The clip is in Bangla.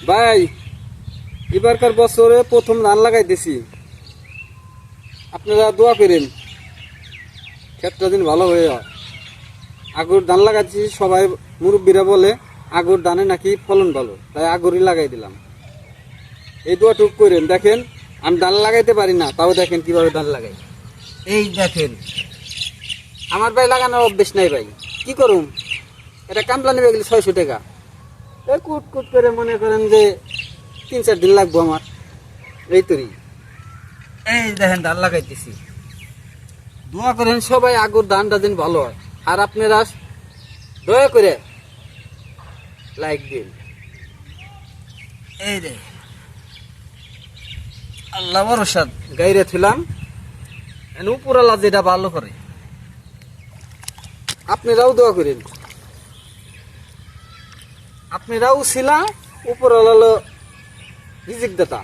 ভাই, এবারকার বছরে প্রথম ধান লাগাইতেছি, আপনারা দোয়া করেন ক্ষেতটা দিন ভালো হয়ে হয়। আগুর ধান লাগাইছি, সবাই মুরব্বীরা বলে আগুর ধানে নাকি ফলন ভালো, তাই আগুরই লাগাই দিলাম। এই দোয়াটুক করেন। দেখেন আমি ধান লাগাইতে পারি না, তাও দেখেন কিভাবে ধান লাগাই। এই দেখেন, আমার ভাই লাগানোর অভ্যেস নাই ভাই, কি করুম? এটা কামলা নেবে গেলে 600 টাকা। এই কুট কুট করে মনে করেন যে 3-4 দিন লাগবো আমার। এই তরি এই দেখেন ধান লাগাইতেছি। দোয়া করেন সবাই আগুর ধানটা দিন ভালো হয়। আর আপনারা দয়া করে লাইক দিন। এই রে আল্লাহ ভরসা গাইরে থিলাম, উপরালা যেটা ভালো করে। আপনারাও দোয়া করেন, আপনারাও ছিলা উপরালা রিজিক দাতা।